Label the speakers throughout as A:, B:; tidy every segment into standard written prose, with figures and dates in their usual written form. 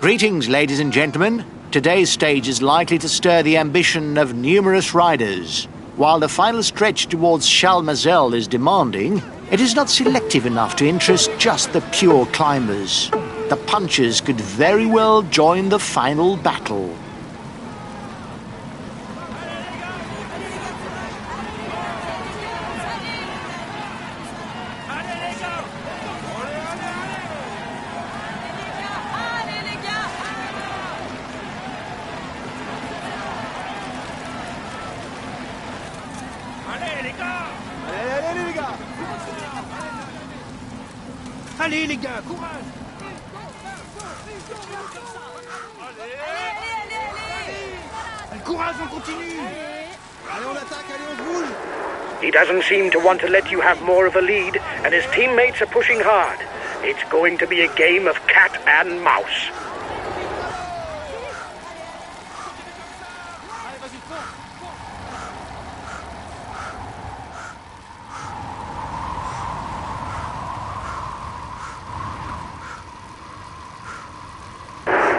A: Greetings, ladies and gentlemen. Today's stage is likely to stir the ambition of numerous riders. While the final stretch towards Chalmazel is demanding, it is not selective enough to interest just the pure climbers. The punchers could very well join the final battle.
B: Allez les gars, courage! Allez, courage, on continue! Allez, on attaque, allez, on se boule!
C: He doesn't seem to want to let you have more of a lead, and his teammates are pushing hard. It's going to be a game of cat and mouse.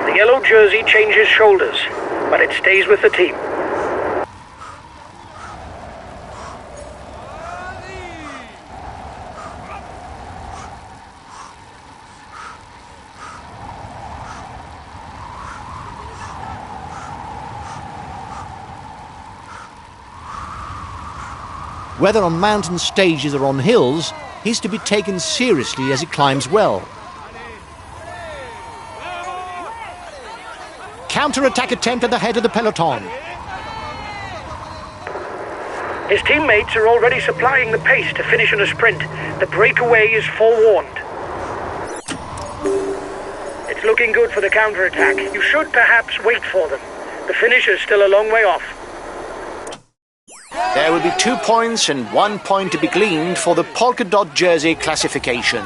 C: The yellow jersey changes shoulders, but it stays with the team.
A: Whether on mountain stages or on hills, he's to be taken seriously as he climbs well. Counter-attack attempt at the head of the peloton.
C: His teammates are already supplying the pace to finish in a sprint. The breakaway is forewarned. It's looking good for the counter-attack. You should perhaps wait for them. The finish is still a long way off.
A: There will be 2 points and 1 point to be gleaned for the polka dot jersey classification.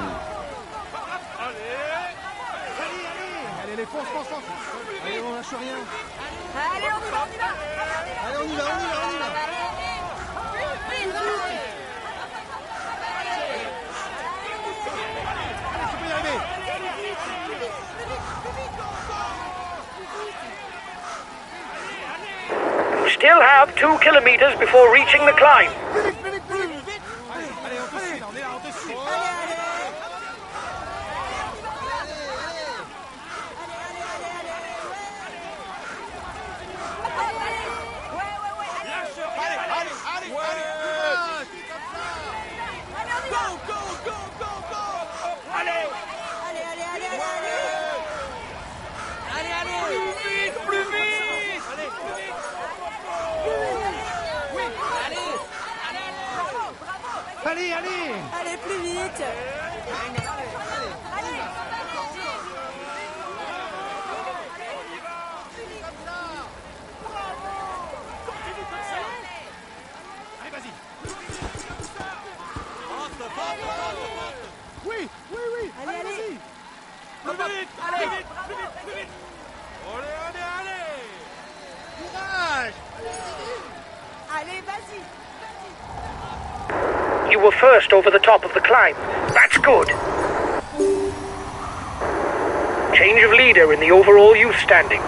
C: Still have 2 kilometers before reaching the climb.
B: Allez, allez!
D: Allez, plus vite!
B: Allez, vas-y! Oui, oui, oui!
D: Allez, allez!
B: Plus vite!
D: Allez.
B: Plus vite! Plus vite! Plus vite! Allez, allez, allez! Courage!
D: Allez, vas-y!
C: You were first over the top of the climb. That's good. Change of leader in the overall youth standings.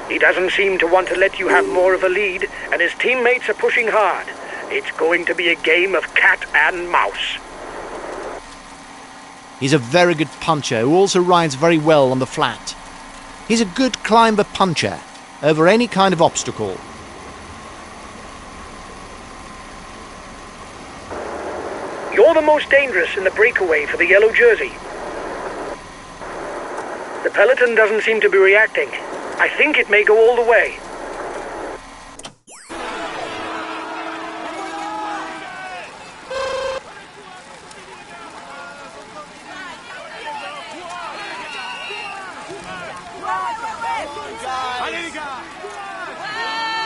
C: He doesn't seem to want to let you have more of a lead, and his teammates are pushing hard. It's going to be a game of cat and mouse.
A: He's a very good puncher who also rides very well on the flat. He's a good climber puncher over any kind of obstacle.
C: You're the most dangerous in the breakaway for the yellow jersey. The peloton doesn't seem to be reacting. I think it may go all the way.
B: Allez, les gars!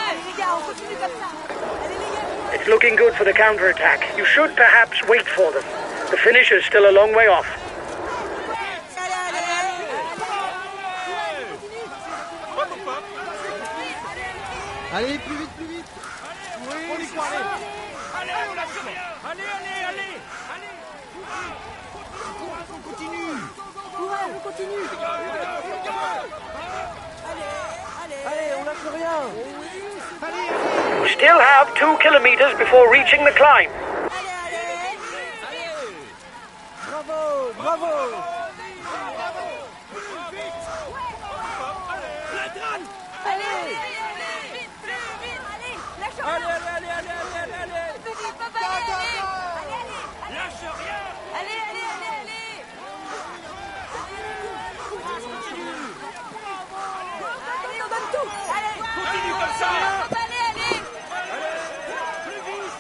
D: Allez, les gars, on continue comme ça! Allez, les gars!
C: It's looking good for the counter-attack. You should perhaps wait for them. The finish is still a long way off.
B: Allez, plus vite, plus vite! Oui, on y croit, allez! Allez, on lâche rien! Allez, allez, allez! Allez!
D: on continue.
B: Allez, on lâche rien.
C: You still have 2 kilometers before reaching the climb.
B: Bravo, bravo.
D: Allez, vite, allez, lâche rien.
B: Allez.
D: Plus vite, papa, allez.
B: Lâche rien.
D: Allez. Allez, on donne tout. Allez.
B: Continue comme ça.
D: Allez.
B: Plus vite.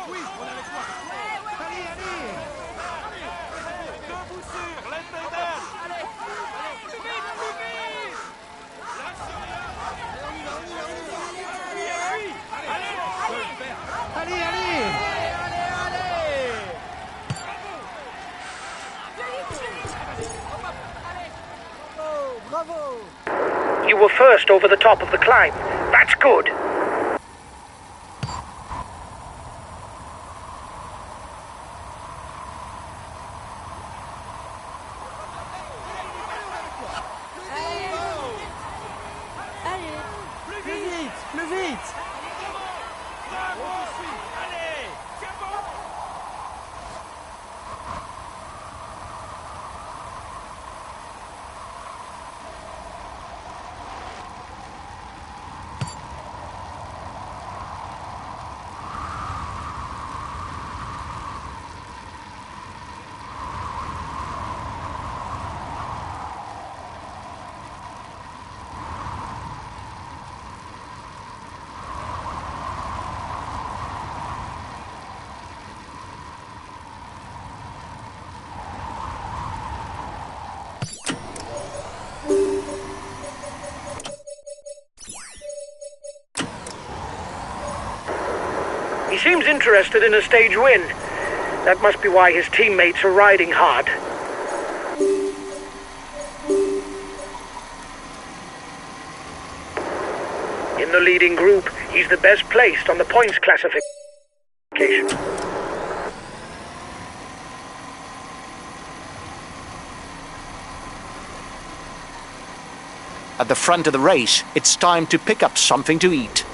B: Oui, on est avec toi. Allez. Debout sur, lève les mains. Allez, plus vite. Lâche rien. Allez. Bravo.
C: You were first over the top of the climb. That's good.
B: Plus vite. Bravo. Allez, c'est bon. He seems interested in a stage win. That must be why his teammates are riding hard. In the leading group, he's the best placed on the points classification.
A: At the front of the race, it's time to pick up something to eat.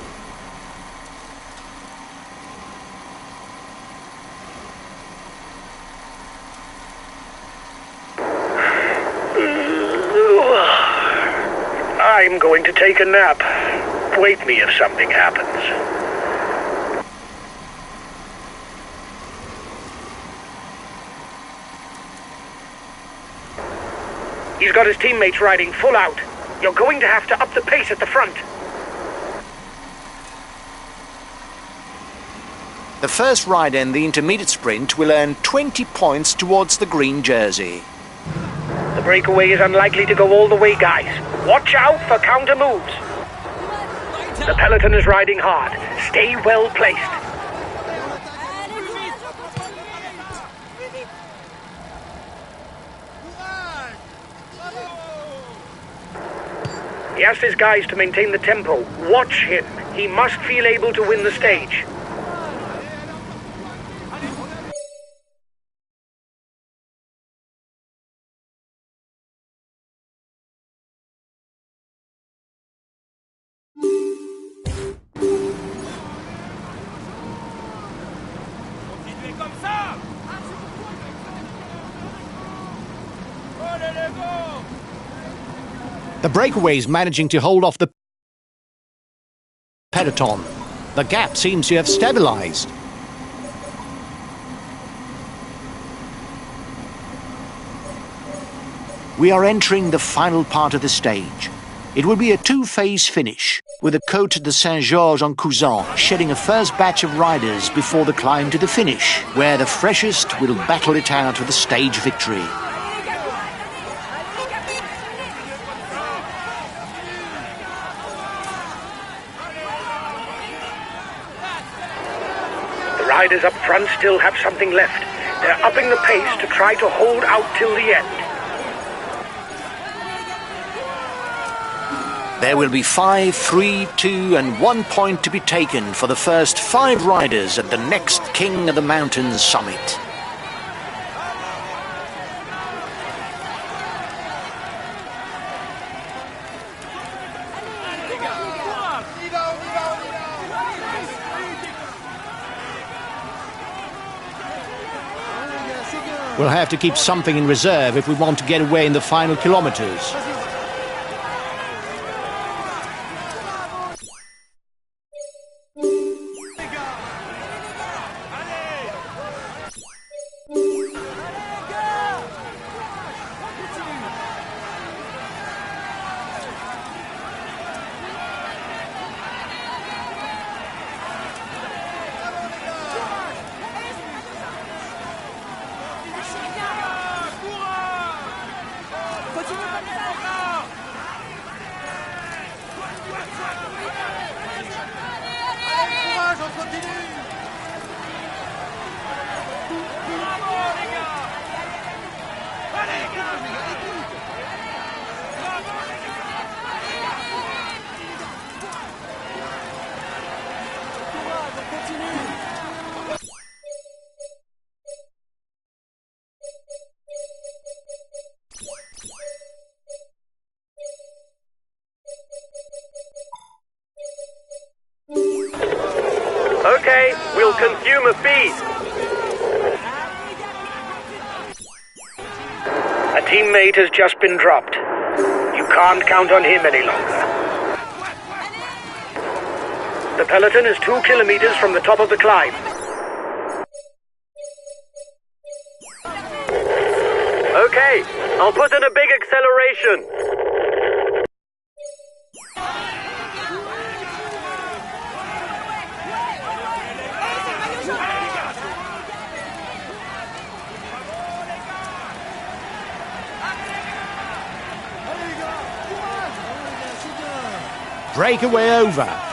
C: I'm going to take a nap. Wake me if something happens. He's got his teammates riding full out. You're going to have to up the pace at the front.
A: The first rider in the intermediate sprint will earn 20 points towards the green jersey.
C: The breakaway is unlikely to go all the way, guys. Watch out for counter moves. The peloton is riding hard. Stay well placed. He asked his guys to maintain the tempo. Watch him. He must feel able to win the stage.
B: Continuez comme ça. Allez, les gars.
A: The breakaway is managing to hold off the peloton. The gap seems to have stabilized. We are entering the final part of the stage. It will be a two-phase finish, with the Côte de Saint-Georges-en-Couzan shedding a first batch of riders before the climb to the finish, where the freshest will battle it out for the stage victory.
C: The riders up front still have something left. They're upping the pace to try to hold out till the end.
A: There will be 5, 3, 2 and 1 point to be taken for the first 5 riders at the next King of the Mountains summit. We'll have to keep something in reserve if we want to get away in the final kilometers.
C: Okay, we'll consume a feed.
B: A teammate has just been dropped. You can't count on him any longer. The peloton is 2 kilometers from the top of the climb.
C: Okay, I'll put in a big acceleration.
A: Breakaway over.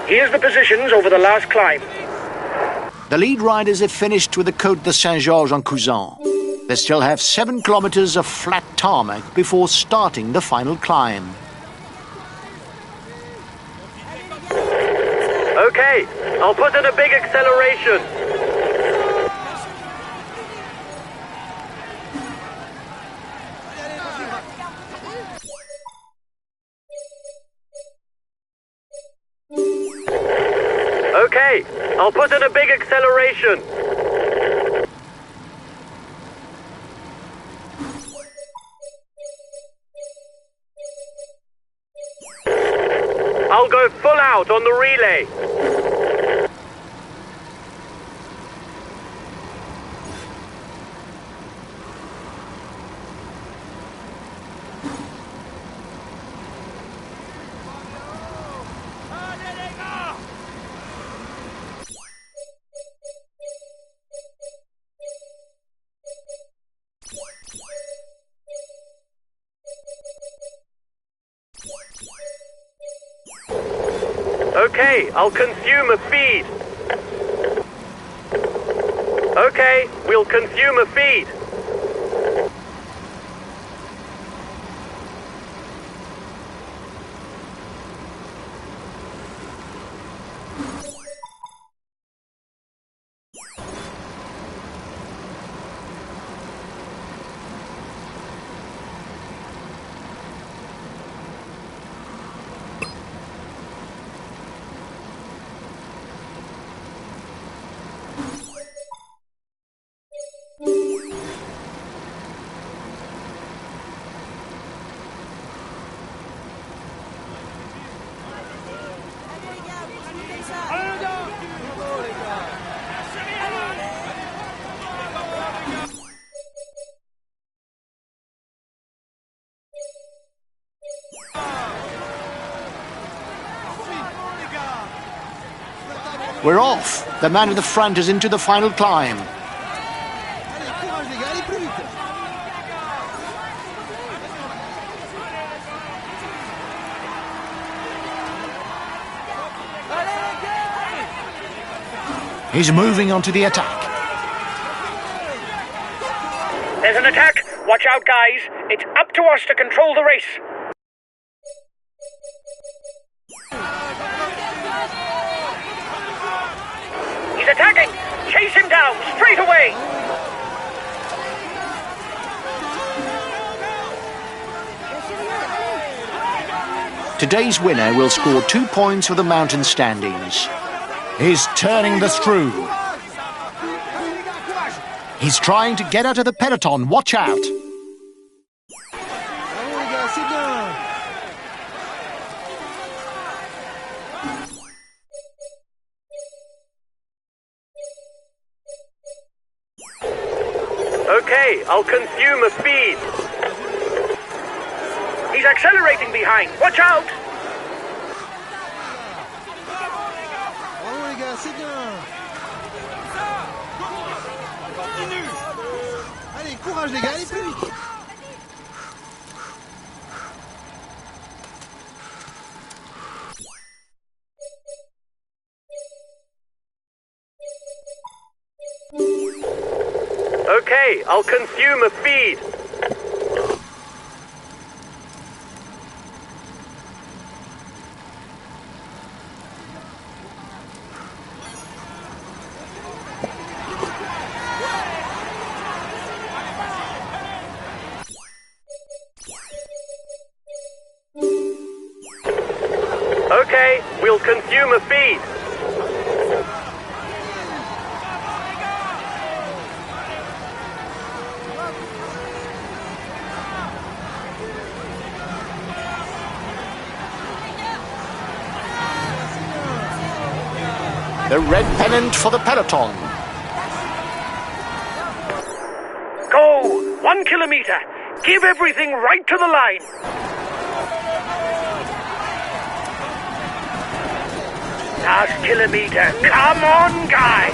B: Here's the positions over the last climb.
A: The lead riders have finished with the Côte de Saint-Georges-en-Cousin. They still have 7 kilometers of flat tarmac before starting the final climb.
C: Okay, I'll put in a big acceleration. Okay, I'll put in a big acceleration. I'll go full out on the relay. Okay, I'll consume a feed. Okay, we'll consume a feed.
A: We're off. The man at the front is into the final climb. He's moving onto the attack.
B: There's an attack. Watch out, guys. It's up to us to control the race. He's attacking. Chase him down straight away.
A: Today's winner will score 2 points for the mountain standings. He's turning the screw. He's trying to get out of the peloton. Watch out.
C: Okay, I'll consume a speed.
B: He's accelerating behind. Watch out.
E: Allez, courage les gars, allez plus vite.
C: Okay, I'll consume a feed. Okay, we'll consume a feed.
A: The red pennant for the peloton.
B: Go! 1 kilometer. Give everything right to the line. Last kilometer. Come on, guys.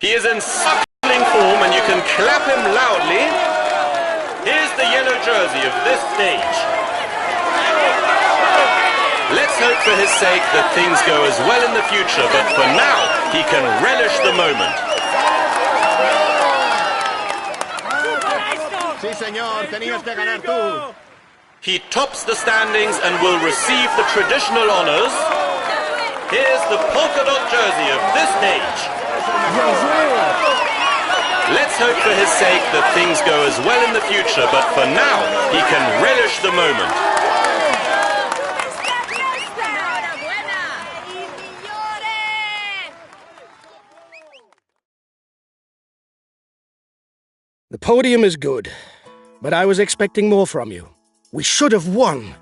F: He is in suckling form and you can clap him loudly. Here's the yellow jersey of this stage. Let's hope for his sake that things go as well in the future, but for now, he can relish the moment.
E: Sí, señor, tenías que ganar tú.
F: He tops the standings and will receive the traditional honors. Here's the polka dot jersey of this stage. Let's hope for his sake that things go as well in the future, but for now, he can relish the moment.
G: The podium is good, but I was expecting more from you. We should have won.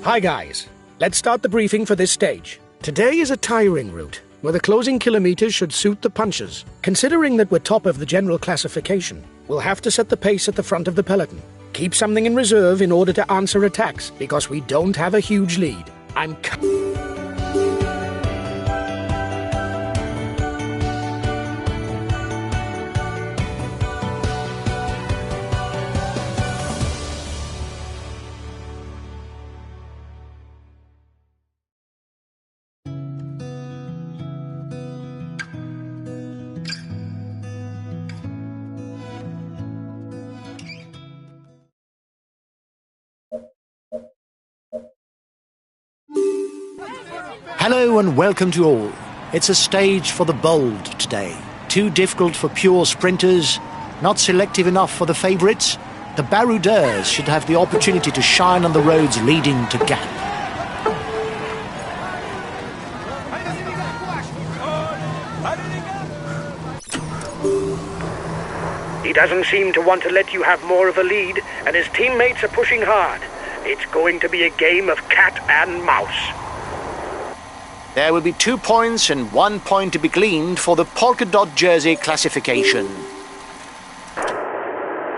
G: Hi guys, let's start the briefing for this stage. Today is a tiring route, where the closing kilometers should suit the punchers. Considering that we're top of the general classification, we'll have to set the pace at the front of the peloton. Keep something in reserve in order to answer attacks, because we don't have a huge lead.
A: Hello and welcome to all. It's a stage for the bold today. Too difficult for pure sprinters, not selective enough for the favourites. The baroudeurs should have the opportunity to shine on the roads leading to Gap.
C: He doesn't seem to want to let you have more of a lead, and his teammates are pushing hard. It's going to be a game of cat and mouse.
A: There will be 2 points and 1 point to be gleaned for the polka dot jersey classification.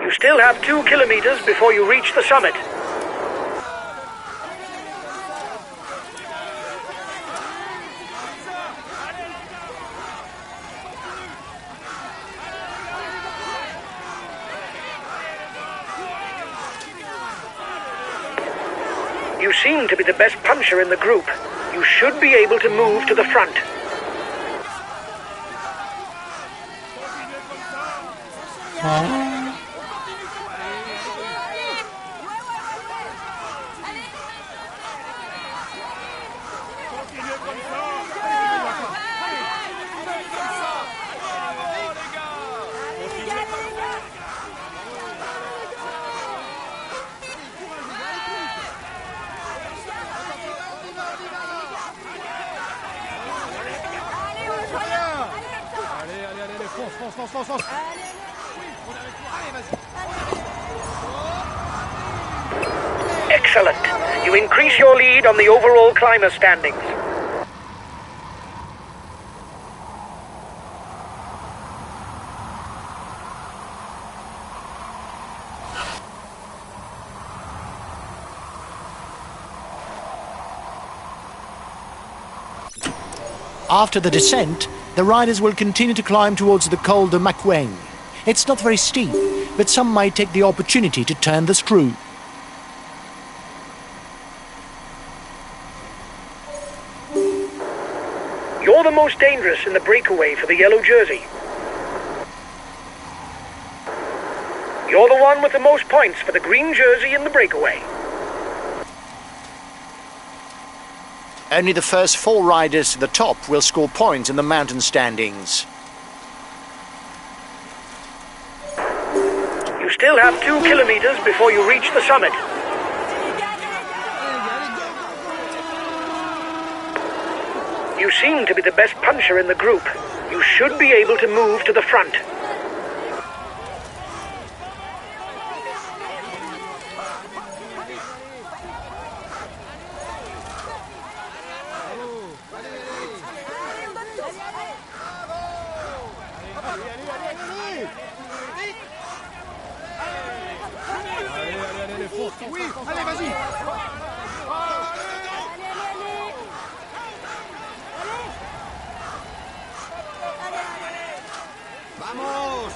C: You still have 2 kilometers before you reach the summit. You seem to be the best puncher in the group. You should be able to move to the front.
E: Fonce.
C: Excellent. You increase your lead on the overall climber standings.
A: After the descent, the riders will continue to climb towards the Col de Macueng. It's not very steep, but some might take the opportunity to turn the screw.
C: You're the most dangerous in the breakaway for the yellow jersey. You're the one with the most points for the green jersey in the breakaway.
A: Only the first 4 riders to the top will score points in the mountain standings.
C: You still have 2 kilometers before you reach the summit. You seem to be the best puncher in the group. You should be able to move to the front.
E: Oui, allez, vas-y. Vamos.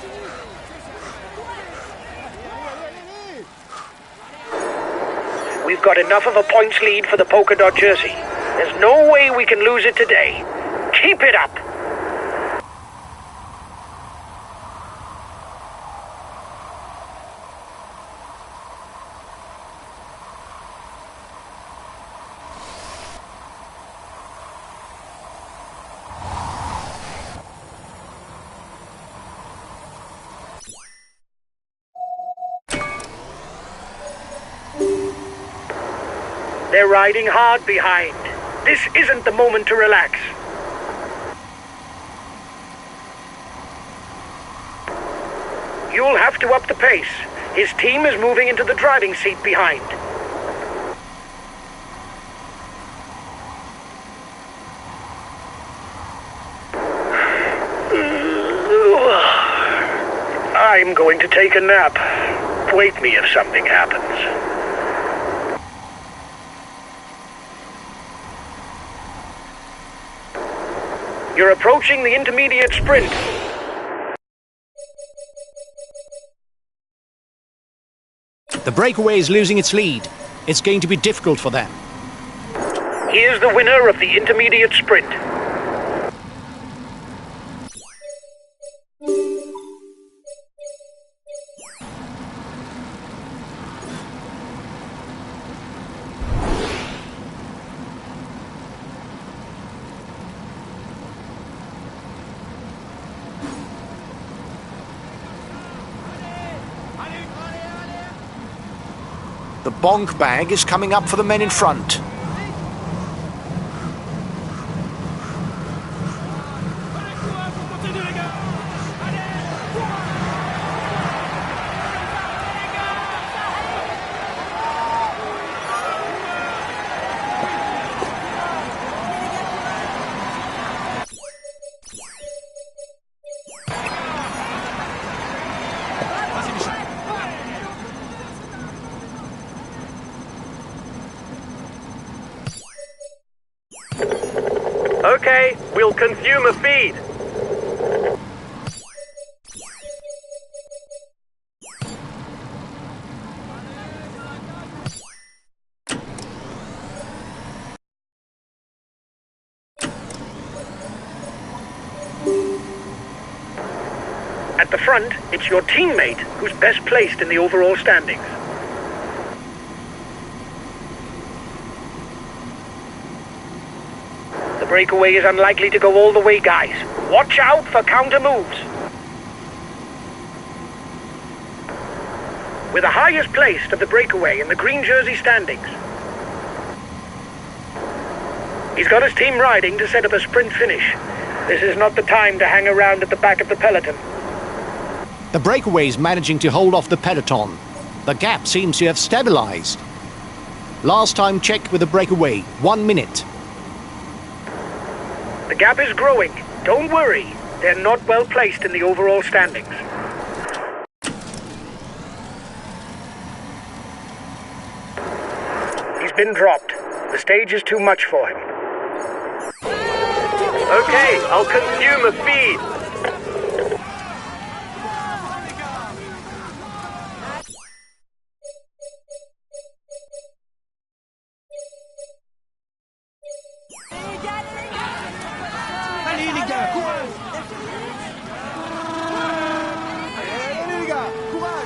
C: We've got enough of a points lead for the polka dot jersey. There's no way we can lose it today. Keep it up. They're riding hard behind. This isn't the moment to relax. You'll have to up the pace. His team is moving into the driving seat behind. I'm going to take a nap. Wake me if something happens. You're approaching the intermediate sprint.
A: The breakaway is losing its lead. It's going to be difficult for them.
C: Here's the winner of the intermediate sprint.
A: The bonk bag is coming up for the men in front.
C: Okay, we'll consume a feed. At the front, it's your teammate who's best placed in the overall standings. The breakaway is unlikely to go all the way, guys. Watch out for counter moves. We're the highest placed of the breakaway in the green jersey standings. He's got his team riding to set up a sprint finish. This is not the time to hang around at the back of the peloton.
A: The breakaway is managing to hold off the peloton. The gap seems to have stabilized. Last time checked with the breakaway, 1 minute.
C: The gap is growing. Don't worry. They're not well placed in the overall standings. He's been dropped. The stage is too much for him. Okay, I'll consume a feed.
E: Allez les gars, courage! Allez les gars, courage!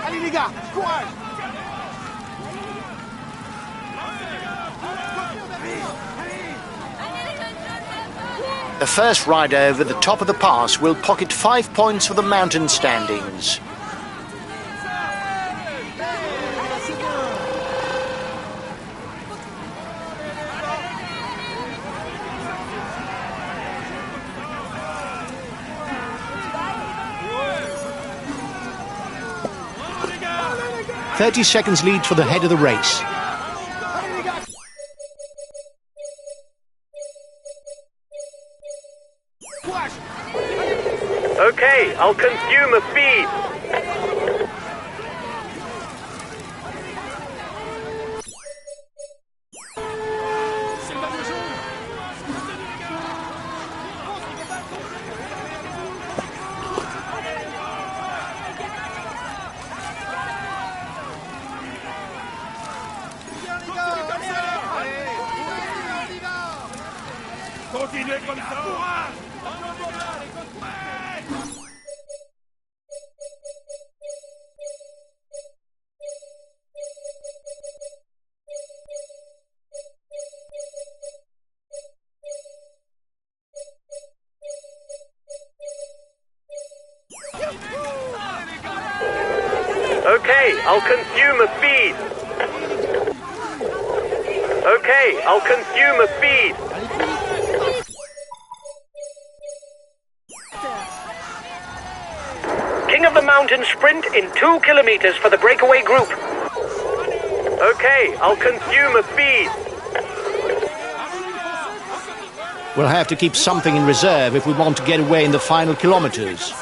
E: Allez les gars, courage!
A: The first rider over the top of the pass will pocket 5 points for the mountain standings. "30 seconds lead for the head of the race."
C: Okay, I'll consume a feed.
E: Continuez comme ça! Courage!
C: Okay, I'll consume a feed. Okay, I'll consume a feed. King of the Mountain sprint in 2 kilometers for the breakaway group. Okay, I'll consume a feed.
A: We'll have to keep something in reserve if we want to get away in the final kilometers.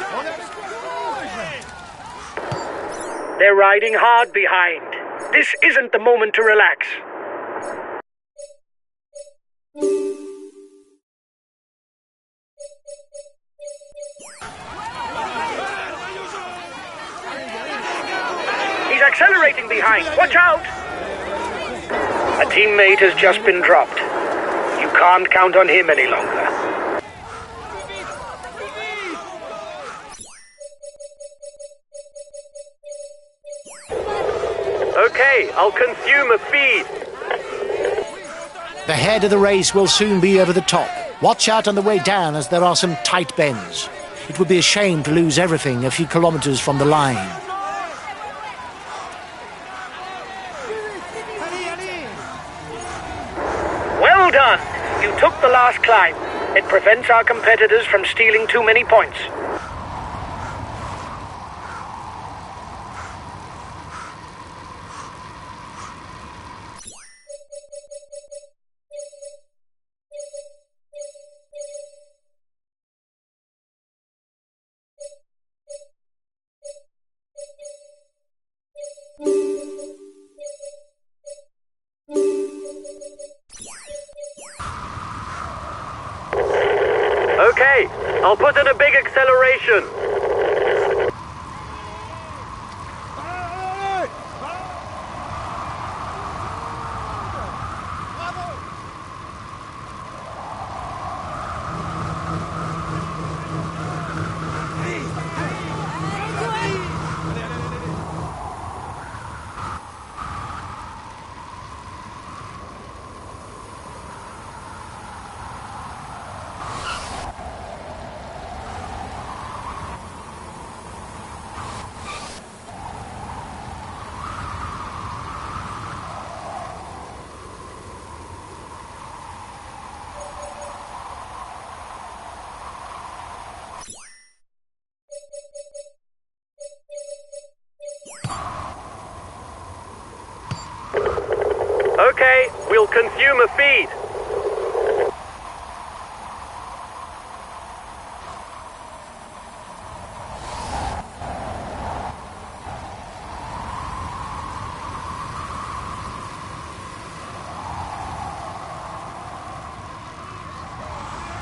B: They're riding hard behind. This isn't the moment to relax. He's accelerating behind. Watch out! A teammate has just been dropped. You can't count on him any longer.
C: Okay, I'll consume a feed.
A: The head of the race will soon be over the top. Watch out on the way down as there are some tight bends. It would be a shame to lose everything a few kilometers from the line.
B: Well done! You took the last climb. It prevents our competitors from stealing too many points.
C: Okay, I'll put in a big acceleration. Okay, we'll consume a feed.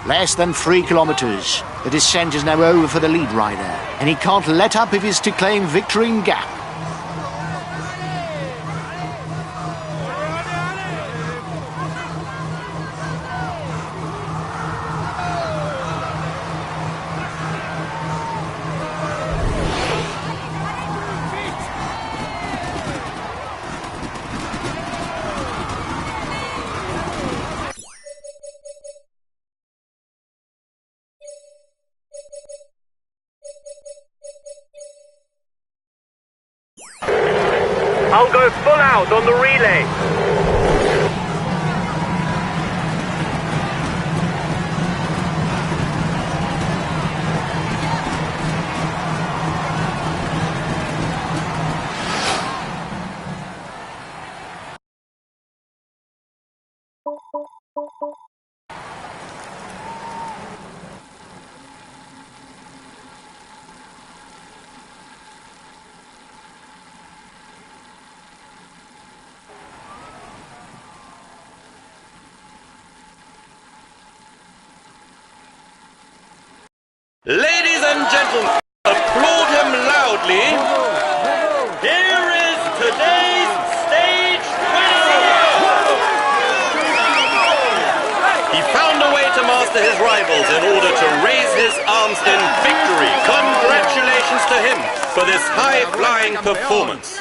A: Less than 3 kilometers. The descent is now over for the lead rider, and he can't let up if he's to claim victory in gap.
C: I'll go full out on the relay.
F: Ladies and gentlemen, applaud him loudly. Here is today's stage winner! He found a way to master his rivals in order to raise his arms in victory. Congratulations to him for this high-flying performance.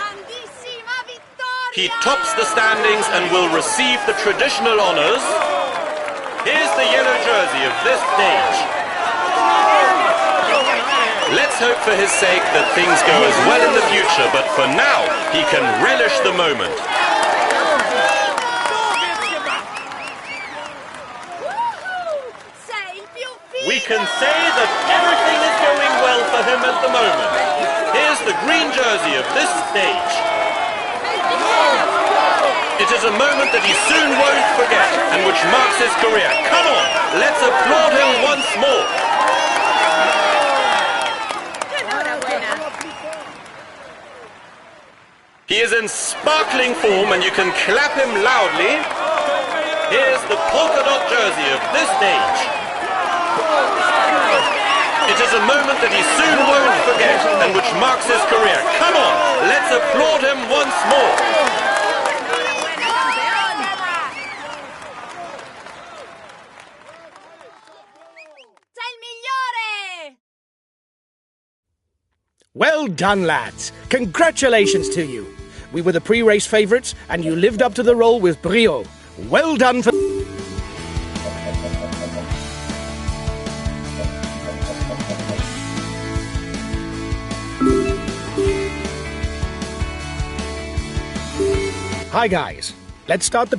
F: He tops the standings and will receive the traditional honors. Here's the yellow jersey of this stage. Let's hope for his sake that things go as well in the future, but for now, he can relish the moment. We can say that everything is going well for him at the moment. Here's the green jersey of this stage. It is a moment that he soon won't forget, and which marks his career. Come on, let's applaud him once more. He is in sparkling form and you can clap him loudly. Here's the polka dot jersey of this stage. It is a moment that he soon won't forget and which marks his career. Come on, let's applaud him once more.
G: Well done, lads. Congratulations to you. We were the pre-race favourites, and you lived up to the role with brio. Well done for... Hi, guys. Let's start the...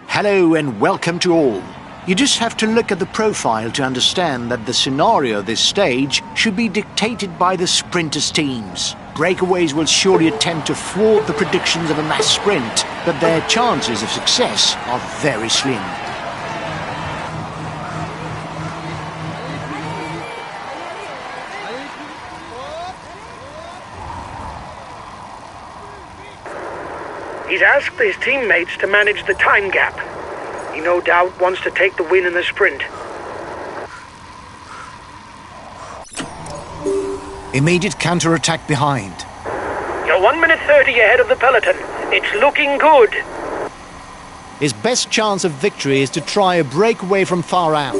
A: Hello and welcome to all. You just have to look at the profile to understand that the scenario of this stage should be dictated by the sprinters' teams. Breakaways will surely attempt to thwart the predictions of a mass sprint, but their chances of success are very slim.
C: He's asked his teammates to manage the time gap. He no doubt wants to take the win in the sprint.
A: Immediate counter-attack behind.
C: You're 1 minute 30 ahead of the peloton. It's looking good.
A: His best chance of victory is to try a breakaway from far out.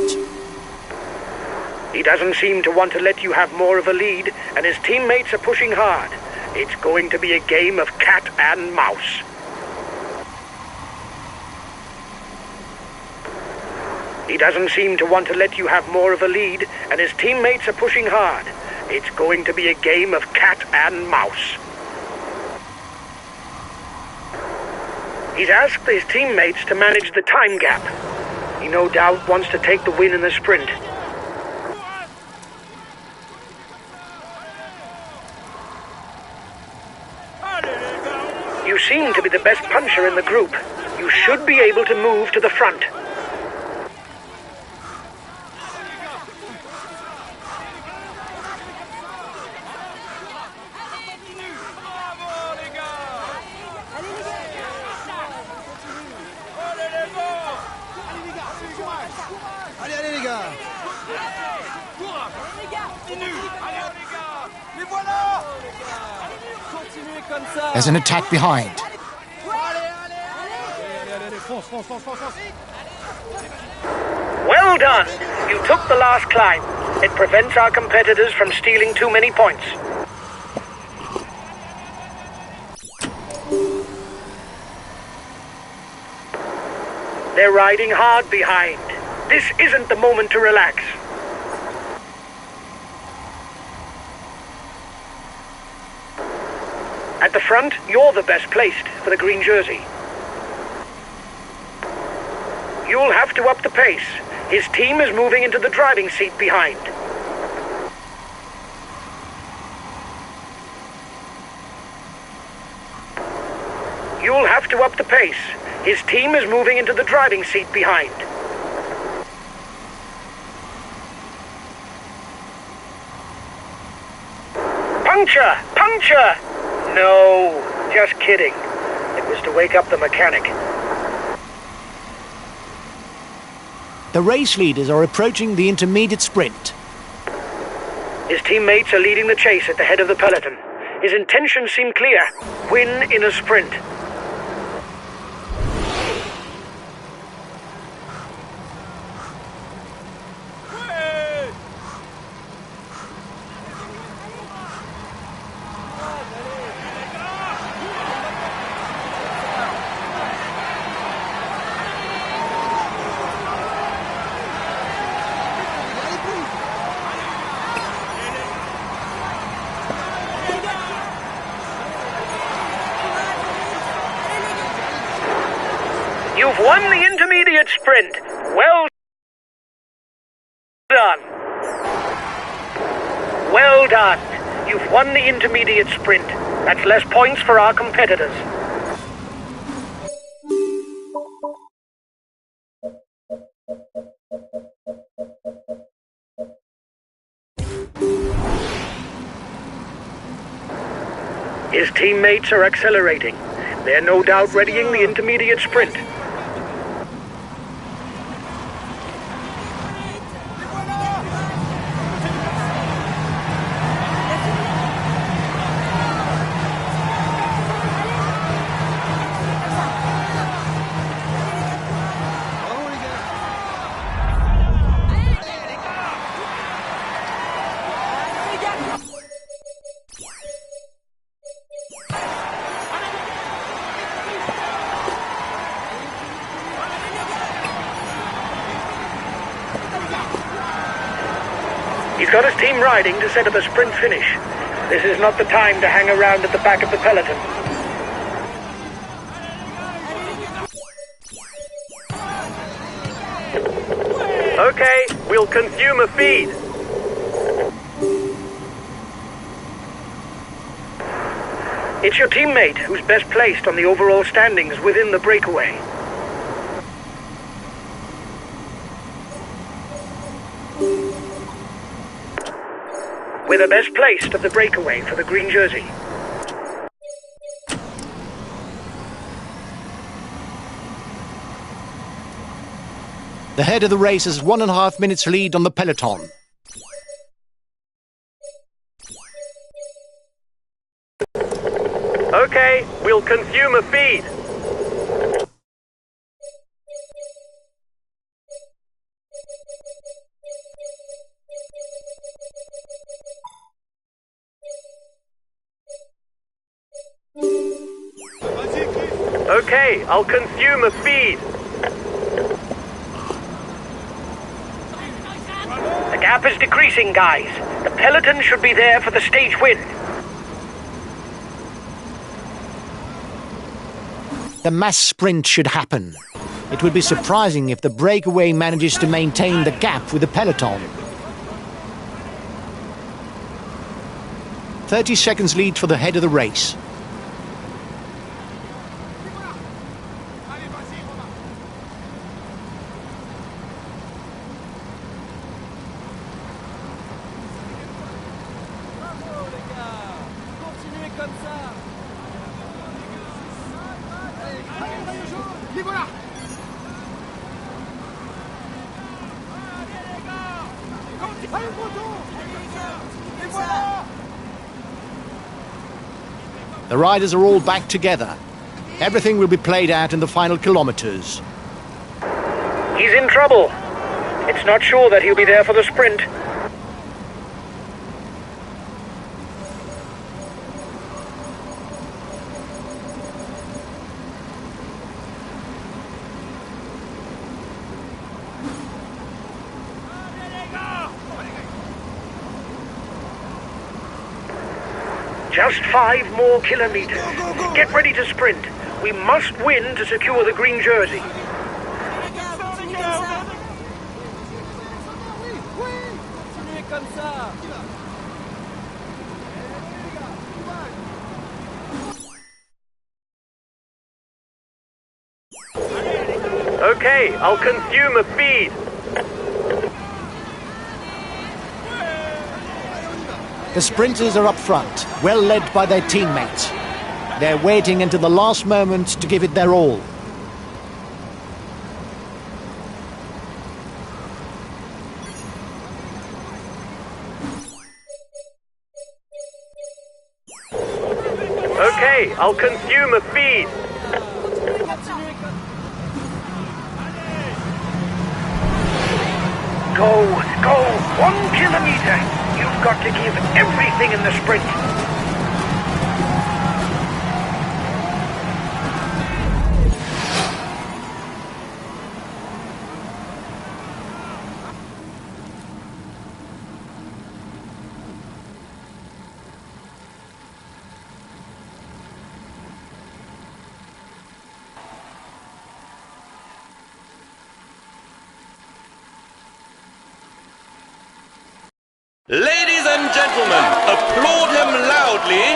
C: He doesn't seem to want to let you have more of a lead, and his teammates are pushing hard. It's going to be a game of cat and mouse. He doesn't seem to want to let you have more of a lead, and his teammates are pushing hard. It's going to be a game of cat and mouse. He's asked his teammates to manage the time gap. He no doubt wants to take the win in the sprint. You seem to be the best puncher in the group. You should be able to move to the front.
A: There's an attack behind.
C: Well done! You took the last climb. It prevents our competitors from stealing too many points. They're riding hard behind. This isn't the moment to relax. At the front, you're the best placed for the green jersey. You'll have to up the pace. His team is moving into the driving seat behind. You'll have to up the pace. His team is moving into the driving seat behind. Puncture! Puncture! No, just kidding. It was to wake up the mechanic.
A: The race leaders are approaching the intermediate sprint.
C: His teammates are leading the chase at the head of the peloton. His intentions seem clear. Win in a sprint. You've won the intermediate sprint. Well done. Well done. You've won the intermediate sprint. That's less points for our competitors. His teammates are accelerating. They're no doubt readying the intermediate sprint. He's got his team riding to set up a sprint finish. This is not the time to hang around at the back of the peloton.
F: Okay, we'll consume a feed.
C: It's your teammate who's best placed on the overall standings within the breakaway. We're the best placed of the breakaway for the green jersey.
A: The head of the race has 1.5 minutes lead on the peloton.
F: Okay, we'll consume a feed. Okay, I'll consume a feed.
C: The gap is decreasing, guys. The peloton should be there for the stage win.
A: The mass sprint should happen. It would be surprising if the breakaway manages to maintain the gap with the peloton. 30 seconds lead for the head of the race. The riders are all back together. Everything will be played out in the final kilometers.
C: He's in trouble. It's not sure that he'll be there for the sprint. Just 5 more kilometers. Get ready to sprint. We must win to secure the green jersey.
F: Okay, I'll consume a feed.
A: The sprinters are up front, well led by their teammates. They're waiting until the last moment to give it their all.
F: Okay, I'll consume a feed.
C: Go, 1 kilometer. You've got to give everything in the sprint.
F: Ladies and gentlemen, applaud him loudly.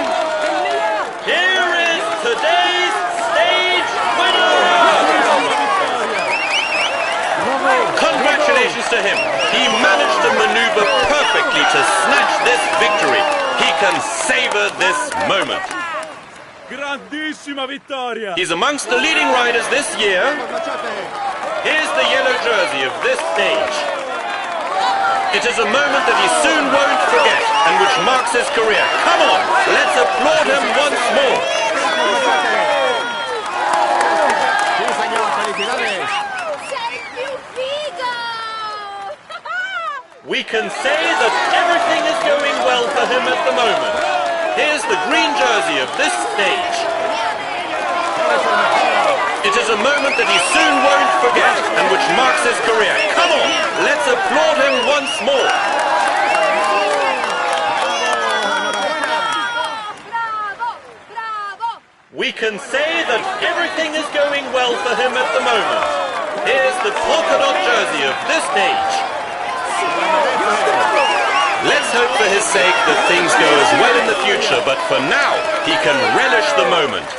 F: Here is today's stage winner! Congratulations to him. He managed to maneuver perfectly to snatch this victory. He can savor this moment.
E: Grandissima vittoria!
F: He's amongst the leading riders this year. Here's the yellow jersey of this stage. It is a moment that he soon won't forget and which marks his career. Come on, let's applaud him once more. We can say that everything is going well for him at the moment. Here's the green jersey of this stage. It is a moment that he soon won't forget and which marks his career. Come on, let's applaud him once more. We can say that everything is going well for him at the moment. Here's the polka dot jersey of this stage. Let's hope for his sake that things go as well in the future, but for now, he can relish the moment.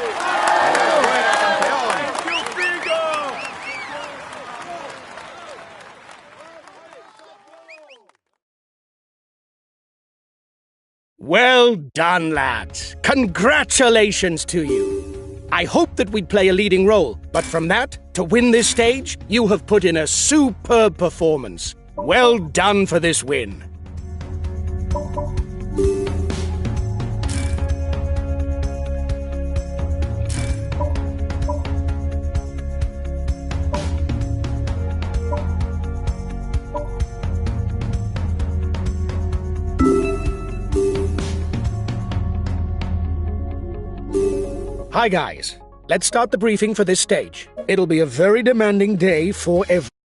G: Well done, lads. Congratulations to you. I hoped that we'd play a leading role, but from that to win this stage, you have put in a superb performance. Well done for this win. Hi guys, let's start the briefing for this stage. It'll be a very demanding day for everyone.